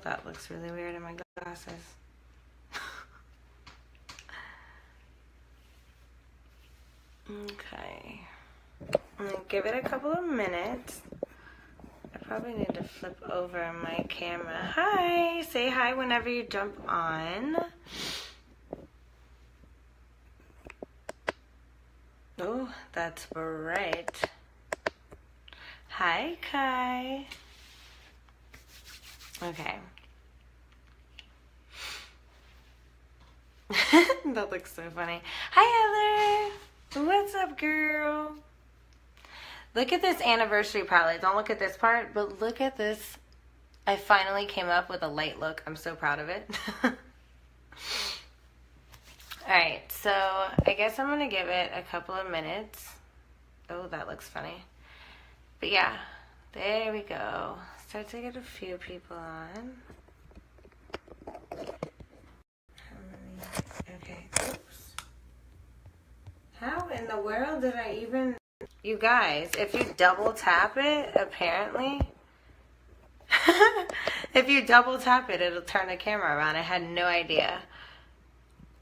that looks really weird in my glasses. Okay. I'm gonna give it a couple of minutes. I probably need to flip over my camera. Hi! Say hi whenever you jump on. Oh, that's bright. Hi, Kai. Okay. That looks so funny. Hi, Heather. What's up, girl? Look at this anniversary palette. Don't look at this part, but look at this. I finally came up with a light look. I'm so proud of it. Alright, so I guess I'm going to give it a couple of minutes. Oh, that looks funny. But yeah, there we go. Start to get a few people on. Okay, oops. How in the world did I even... You guys, if you double tap it, apparently... if you double tap it, it'll turn the camera around. I had no idea.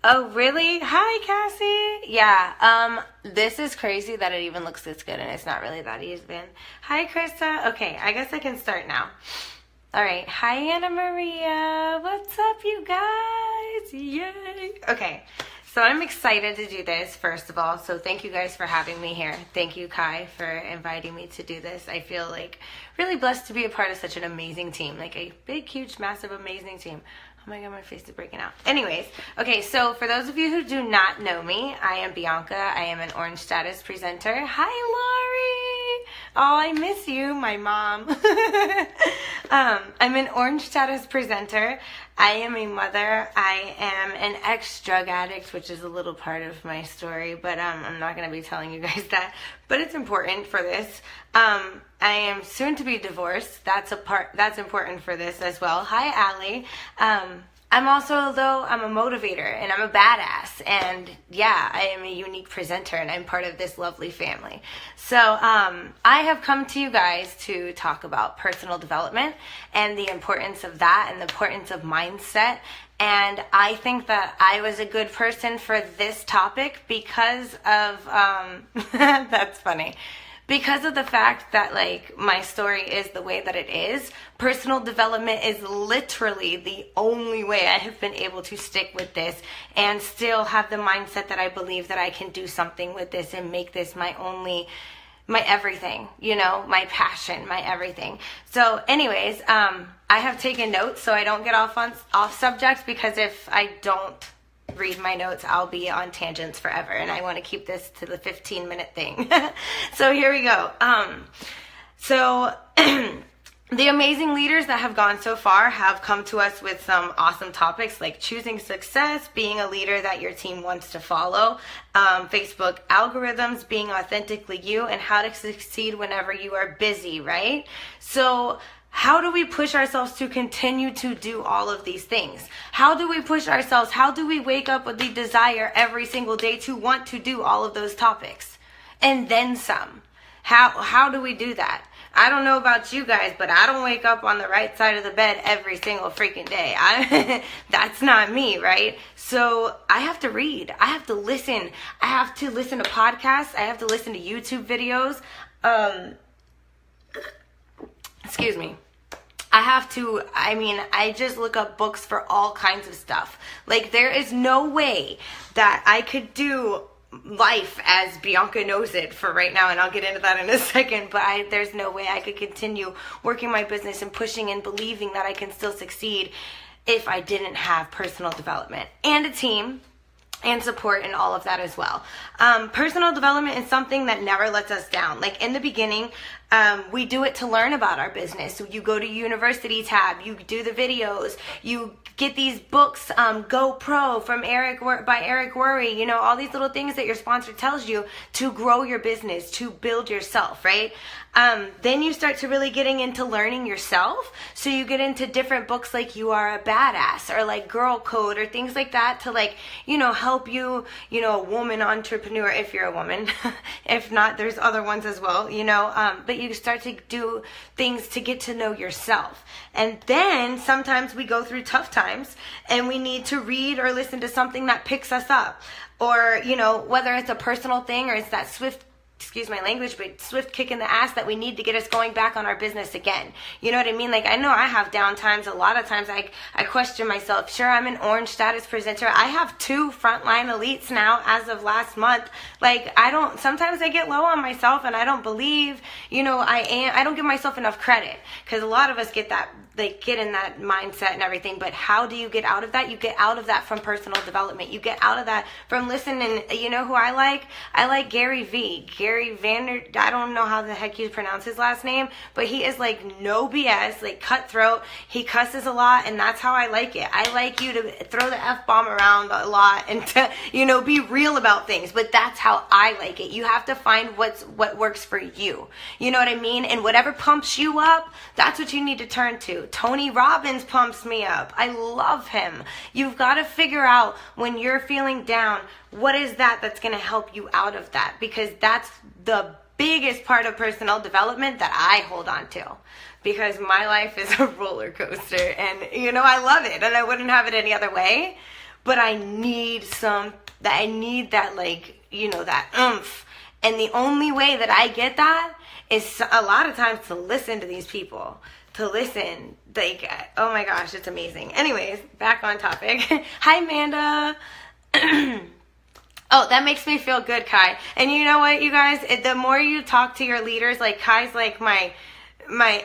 Oh, really? Hi, Cassie. Yeah, this is crazy that it even looks this good, and it's not really that even. Hi, Krista. Okay, I guess I can start now. All right. Hi, Anna Maria. What's up, you guys? Yay. Okay, so I'm excited to do this, first of all, so thank you guys for having me here. Thank you, Kai, for inviting me to do this. I feel like really blessed to be a part of such an amazing team, like a big, huge, massive, amazing team. Oh my god, my face is breaking out. Anyways, okay, so for those of you who do not know me, I am Bianca. I am an Orange Status presenter. Hi, Lori! Oh, I miss you, my mom. I'm an Orange Status presenter. I am a mother. I am an ex-drug addict, which is a little part of my story, but I'm not going to be telling you guys that. But it's important for this. I am soon to be divorced. That's important for this as well. Hi, Allie. I'm also, though, I'm a motivator and I'm a badass, and yeah, I am a unique presenter and I'm part of this lovely family. So I have come to you guys to talk about personal development and the importance of that and the importance of mindset. And I think that I was a good person for this topic because of, that's funny. Because of the fact that, like, my story is the way that it is, personal development is literally the only way I have been able to stick with this and still have the mindset that I believe that I can do something with this and make this my everything, you know, my passion, my everything. So anyways, I have taken notes so I don't get off subject, because if I don't read my notes, I'll be on tangents forever, and I want to keep this to the 15-minute thing. So here we go. So the amazing leaders that have gone so far have come to us with some awesome topics like choosing success, being a leader that your team wants to follow, Facebook algorithms, being authentically you, and how to succeed whenever you are busy, right? So how do we push ourselves to continue to do all of these things? How do we push ourselves? How do we wake up with the desire every single day to want to do all of those topics? And then some. How do we do that? I don't know about you guys, but I don't wake up on the right side of the bed every single freaking day. That's not me, right? So I have to read. I have to listen. I have to listen to podcasts. I have to listen to YouTube videos. Excuse me. I just look up books for all kinds of stuff. Like, there is no way that I could do life as Bianca knows it for right now, and I'll get into that in a second, but there's no way I could continue working my business and pushing and believing that I can still succeed if I didn't have personal development and a team and support and all of that as well. Personal development is something that never lets us down. Like, in the beginning, we do it to learn about our business. So you go to University tab, you do the videos, you get these books, Go Pro by Eric Worre, you know, all these little things that your sponsor tells you to grow your business, to build yourself, right? Then you start to really getting into learning yourself. So you get into different books like You Are a Badass or like Girl Code or things like that to, like, you know, help you, you know, a woman entrepreneur if you're a woman. If not, there's other ones as well, you know. But you start to do things to get to know yourself. And then sometimes we go through tough times and we need to read or listen to something that picks us up. Or, you know, whether it's a personal thing or it's that swift, excuse my language, but swift kick in the ass that we need to get us going back on our business again. You know what I mean? Like, I know I have down times. A lot of times I question myself. Sure, I'm an orange status presenter. I have 2 frontline elites now as of last month. Like, sometimes I get low on myself and I don't believe, you know, I don't give myself enough credit, because a lot of us get that, like, get in that mindset and everything. But how do you get out of that? You get out of that from personal development. You get out of that from listening. You know who I like? I like Gary V. Gary Vander, I don't know how the heck you pronounce his last name, but he is like no BS, like cutthroat. He cusses a lot, and that's how I like it. I like you to throw the F-bomb around a lot and to, you know, be real about things, but that's how I like it. You have to find what works for you. You know what I mean? And whatever pumps you up, that's what you need to turn to. Tony Robbins pumps me up. I love him. You've got to figure out when you're feeling down, what is that's going to help you out of that? Because that's the biggest part of personal development that I hold on to. Because my life is a roller coaster, and, you know, I love it, and I wouldn't have it any other way. But I need that, like, you know, that oomph. And the only way that I get that is a lot of times to listen to these people. To listen, like, oh my gosh, it's amazing. Anyways, back on topic. Hi, Amanda. Oh, that makes me feel good, Kai. And you know what, you guys? The more you talk to your leaders, like, Kai's like my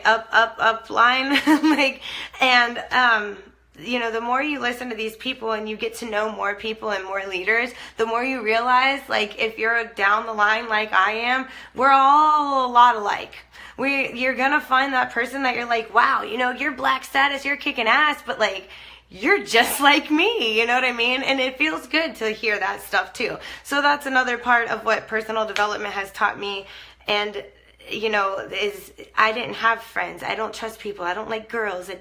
up line, like, and you know, the more you listen to these people and you get to know more people and more leaders, the more you realize, like, if you're down the line like I am, we're all a lot alike. You're gonna find that person that you're like, wow, you know, you're black status, you're kicking ass, but, like, you're just like me, you know what I mean? And it feels good to hear that stuff too. So that's another part of what personal development has taught me. And, you know, is I didn't have friends. I don't trust people. I don't like girls. You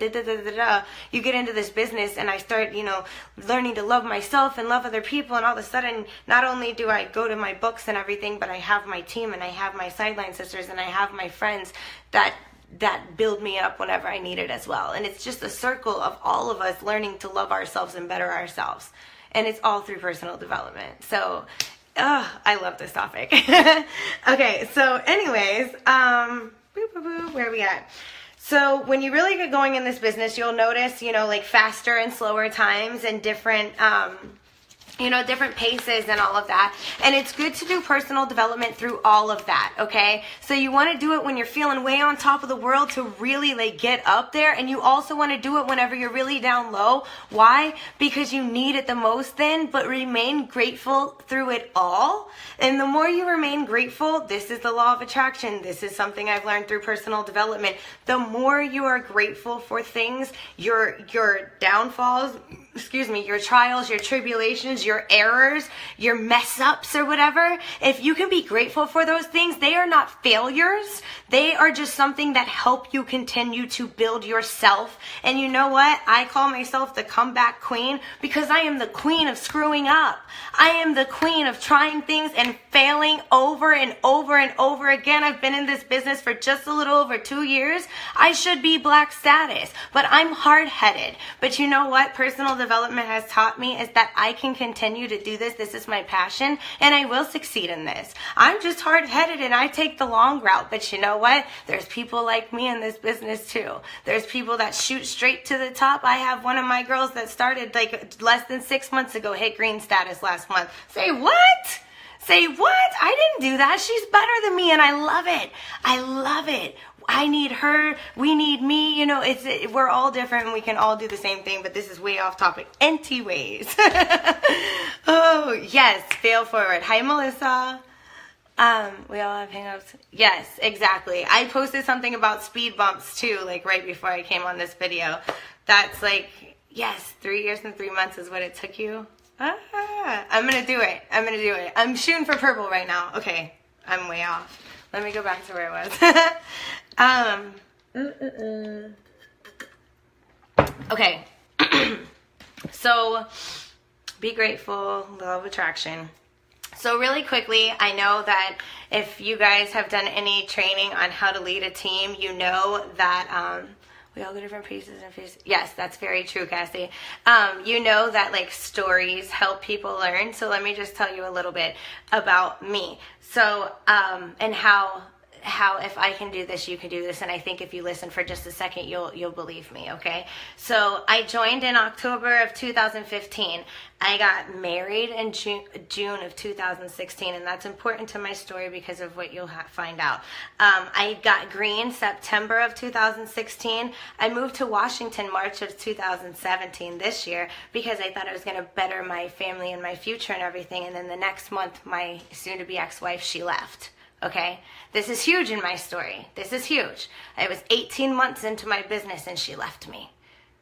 get into this business and I start, you know, learning to love myself and love other people. And all of a sudden, not only do I go to my books and everything, but I have my team and I have my sideline sisters and I have my friends that build me up whenever I need it as well. And it's just a circle of all of us learning to love ourselves and better ourselves. And it's all through personal development. So, I love this topic. Okay, so anyways, where are we at? So when you really get going in this business, you'll notice, you know, like faster and slower times and different, you know, different paces and all of that. And it's good to do personal development through all of that, okay? So you want to do it when you're feeling way on top of the world to really, like, get up there. And you also want to do it whenever you're really down low. Why? Because you need it the most then, but remain grateful through it all. And the more you remain grateful, this is the law of attraction. This is something I've learned through personal development. The more you are grateful for things, your downfalls, your trials, your tribulations, your errors, your mess ups or whatever, if you can be grateful for those things, they are not failures. They are just something that help you continue to build yourself. And you know what? I call myself the comeback queen because I am the queen of screwing up. I am the queen of trying things and failing over and over and over again. I've been in this business for just a little over 2 years. I should be black status, but I'm hard-headed. But you know what personal development has taught me is that I can continue to do this. This is my passion, and I will succeed in this. I'm just hard-headed, and I take the long route. But you know what? There's people like me in this business too. There's people that shoot straight to the top. I have one of my girls that started like less than 6 months ago, hit green status last month. Say what? Say what? I didn't do that. She's better than me, and I love it. I love it. I need her. We need me. You know, we're all different, and we can all do the same thing, but this is way off topic. Anyways. Oh, yes. Fail forward. Hi, Melissa. We all have hang-ups. Yes, exactly. I posted something about speed bumps, too, like right before I came on this video. That's like, yes, 3 years and 3 months is what it took you. I'm going to do it. I'm going to do it. I'm shooting for purple right now. Okay. I'm way off. Let me go back to where I was. Okay. So, be grateful, law of attraction. So really quickly, I know that if you guys have done any training on how to lead a team, you know that we all go different pieces and pieces. Yes, that's very true, Cassie. You know that like stories help people learn. So let me just tell you a little bit about me. So and how if I can do this, you can do this. And I think if you listen for just a second, you'll believe me, okay? So I joined in October of 2015. I got married in June of 2016, and that's important to my story because of what you'll find out. I got green September of 2016. I moved to Washington March of 2017 this year because I thought I was going to better my family and my future and everything. And then the next month, my soon-to-be ex-wife, she left. Okay, this is huge in my story. This is huge. I was 18 months into my business and she left me.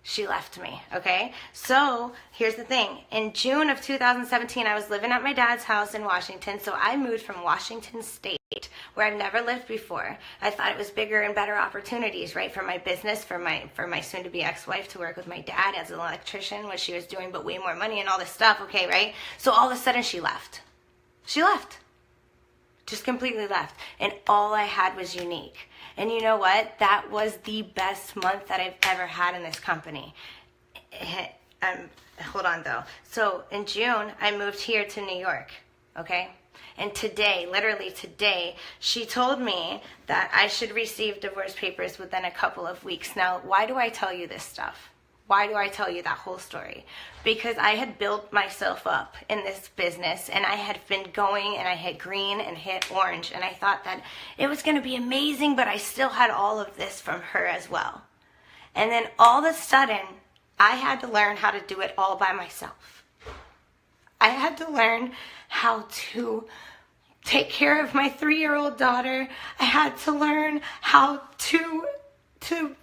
She left me, okay? So here's the thing. In June of 2017, I was living at my dad's house in Washington. So I moved from Washington State, where I've never lived before. I thought it was bigger and better opportunities, right? For my business, for my soon-to-be ex-wife to work with my dad as an electrician, what she was doing, but way more money and all this stuff, okay, right? So all of a sudden she left. She left. Just completely left. And all I had was Younique. And you know what? That was the best month that I've ever had in this company. Hold on though. So in June, I moved here to New York. Okay? And today, literally today, she told me that I should receive divorce papers within a couple of weeks. Now, why do I tell you this stuff? Why do I tell you that whole story? Because I had built myself up in this business and I had been going and I hit green and hit orange and I thought that it was going to be amazing, but I still had all of this from her as well. And then all of a sudden, I had to learn how to do it all by myself. I had to learn how to take care of my 3-year-old daughter. I had to learn how to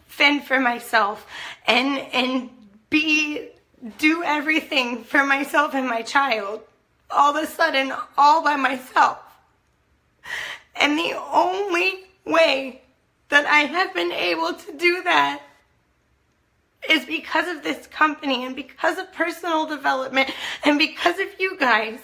fend for myself and do everything for myself and my child all of a sudden all by myself. And the only way that I have been able to do that is because of this company and because of personal development and because of you guys.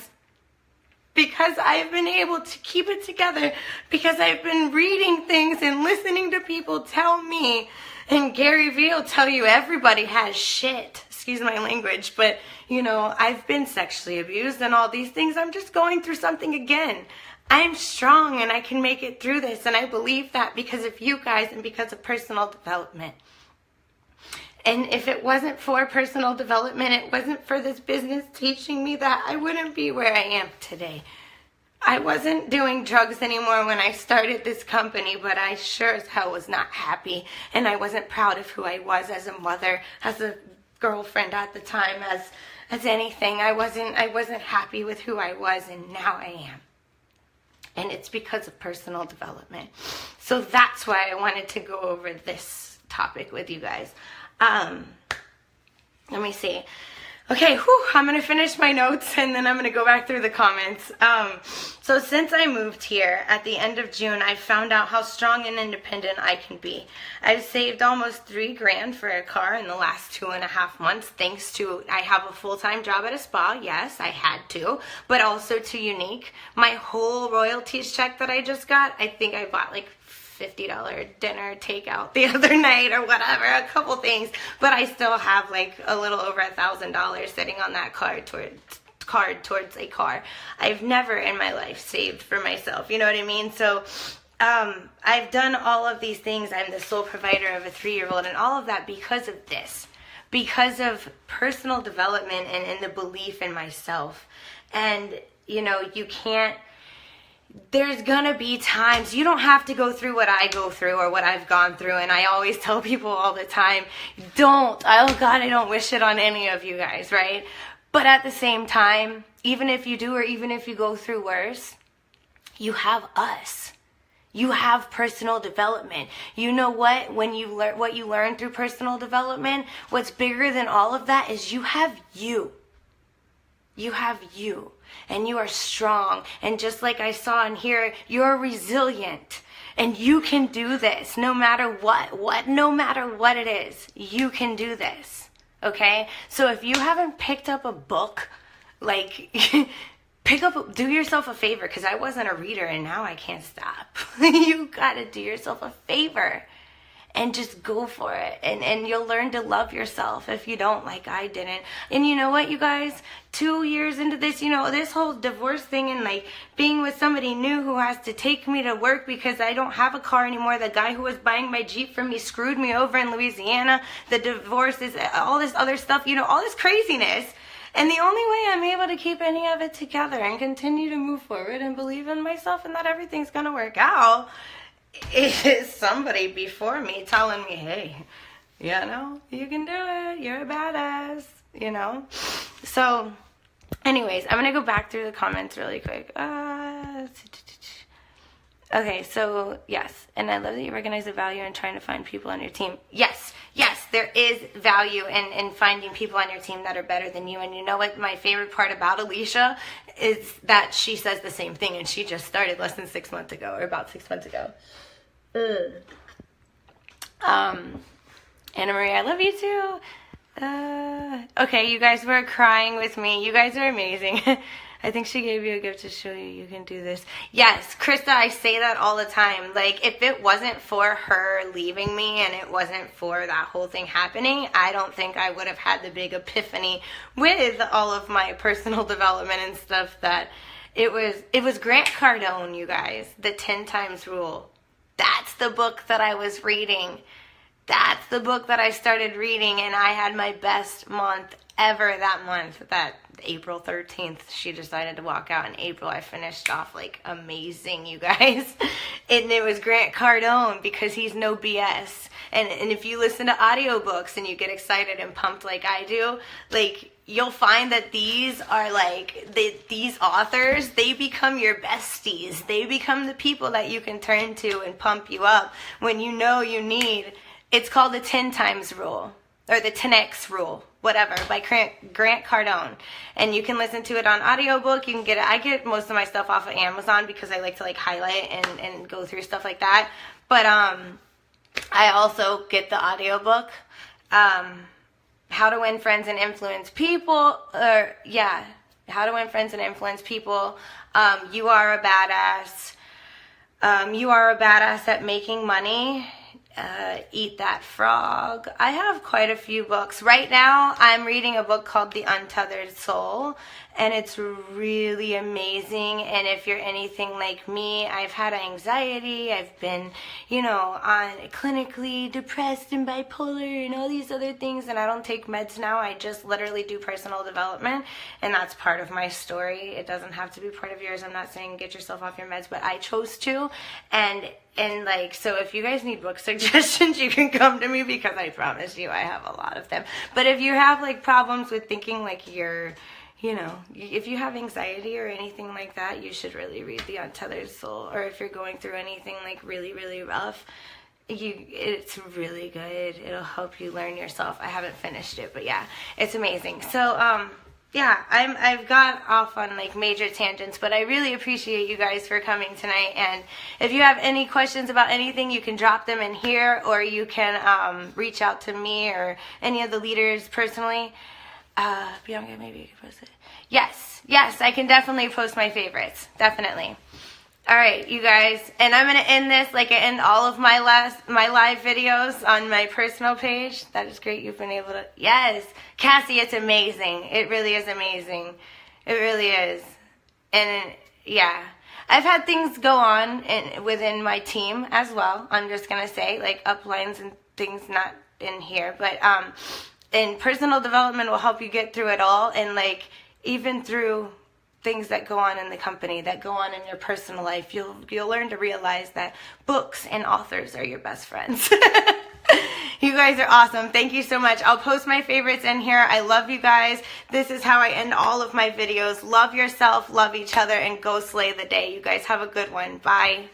Because I've been able to keep it together, because I've been reading things and listening to people tell me, and Gary Vee will tell you everybody has shit, excuse my language, but you know, I've been sexually abused and all these things. I'm just going through something again. I'm strong and I can make it through this, and I believe that because of you guys and because of personal development. And if it wasn't for personal development, it wasn't for this business teaching me that, I wouldn't be where I am today. I wasn't doing drugs anymore when I started this company, but I sure as hell was not happy. And I wasn't proud of who I was as a mother, as a girlfriend at the time, as anything. I wasn't happy with who I was, and now I am. And it's because of personal development. So that's why I wanted to go over this topic with you guys. Let me see. Okay, I'm going to finish my notes and then I'm going to go back through the comments. So since I moved here at the end of June, I found out how strong and independent I can be. I've saved almost $3,000 for a car in the last 2.5 months, thanks to, I have a full-time job at a spa. Yes, I had to, but also to Younique. My whole royalties check that I just got, I think I bought like $50 dinner takeout the other night or whatever, a couple things, but I still have like a little over $1,000 sitting on that card towards a car. I've never in my life saved for myself, you know what I mean? So I've done all of these things. I'm the sole provider of a 3-year-old and all of that because of this, because of personal development and in the belief in myself. And you know, you can't, there's gonna be times, you don't have to go through what I go through or what I've gone through, and I always tell people all the time, oh God, I don't wish it on any of you guys, right? But at the same time, even if you do, or even if you go through worse, you have us. You have personal development. You know what? When you learn what you learn through personal development, what's bigger than all of that is you have you. You have you. And you are strong. And just like I saw in here, you're resilient. And you can do this no matter what. No matter what it is, you can do this. Okay? So if you haven't picked up a book, like, do yourself a favor, because I wasn't a reader and now I can't stop. You gotta do yourself a favor and just go for it. And you'll learn to love yourself if you don't, like I didn't. And you know what, you guys? 2 years into this, you know, this whole divorce thing and like being with somebody new who has to take me to work because I don't have a car anymore. The guy who was buying my Jeep from me screwed me over in Louisiana. The divorce is all this other stuff, you know, all this craziness. And the only way I'm able to keep any of it together and continue to move forward and believe in myself and that everything's going to work out is somebody before me telling me, hey, you know, you can do it. You're a badass, you know. So, anyways, I'm going to go back through the comments really quick. Okay, so, yes. And I love that you recognize the value in trying to find people on your team. Yes, there is value in finding people on your team that are better than you. And you know what my favorite part about Alicia is that she says the same thing. And she just started less than 6 months ago, or about 6 months ago. Anna Marie, I love you too. Okay, you guys were crying with me. You guys are amazing. I think she gave you a gift to show you can do this. Yes, Krista, I say that all the time. Like, if it wasn't for her leaving me and it wasn't for that whole thing happening, I don't think I would have had the big epiphany with all of my personal development and stuff. That it was Grant Cardone, you guys, the 10 times rule. That's the book that I was reading. That's the book that I started reading, and I had my best month ever that month. That April 13th, she decided to walk out. In April, I finished off like amazing, you guys. And it was Grant Cardone, because he's no BS. And if you listen to audiobooks and you get excited and pumped like I do, like, you'll find that these are like, these authors, they become your besties. They become the people that you can turn to and pump you up when you know you need. It's called the 10 times rule, or the 10x rule, whatever, by Grant Cardone. And you can listen to it on audiobook. You can get it. I get most of my stuff off of Amazon because I like to like highlight and go through stuff like that. But I also get the audiobook. How to Win Friends and Influence People. How to Win Friends and Influence People. You Are a Badass. You Are a Badass at Making Money. Eat That Frog. I have quite a few books. Right now, I'm reading a book called The Untethered Soul, and it's really amazing. And if you're anything like me, I've had anxiety. I've been, you know, on clinically depressed and bipolar and all these other things, and I don't take meds now. I just literally do personal development, and that's part of my story. It doesn't have to be part of yours. I'm not saying get yourself off your meds, but I chose to, and like, so if you guys need book suggestions, you can come to me, because I promise you I have a lot of them. But if you have like problems with thinking like you're, you know, if you have anxiety or anything like that, you should really read The Untethered Soul. Or if you're going through anything like really, really rough, it's really good. It'll help you learn yourself. I haven't finished it, but yeah, it's amazing. So, yeah, I've got off on like major tangents, but I really appreciate you guys for coming tonight. And if you have any questions about anything, you can drop them in here, or you can reach out to me or any of the leaders personally. Bianca, maybe you can post it. Yes, I can definitely post my favorites, definitely. All right, you guys, and I'm going to end this like I end all of my live videos on my personal page. That is great. You've been able to, yes, Cassie, it's amazing. It really is amazing. It really is. And yeah, I've had things go on within my team as well. I'm just going to say, like uplines and things not in here, but and personal development will help you get through it all, and like even through things that go on in the company, that go on in your personal life, you'll learn to realize that books and authors are your best friends. You guys are awesome. Thank you so much. I'll post my favorites in here. I love you guys. This is how I end all of my videos. Love yourself, love each other, and go slay the day. You guys have a good one. Bye.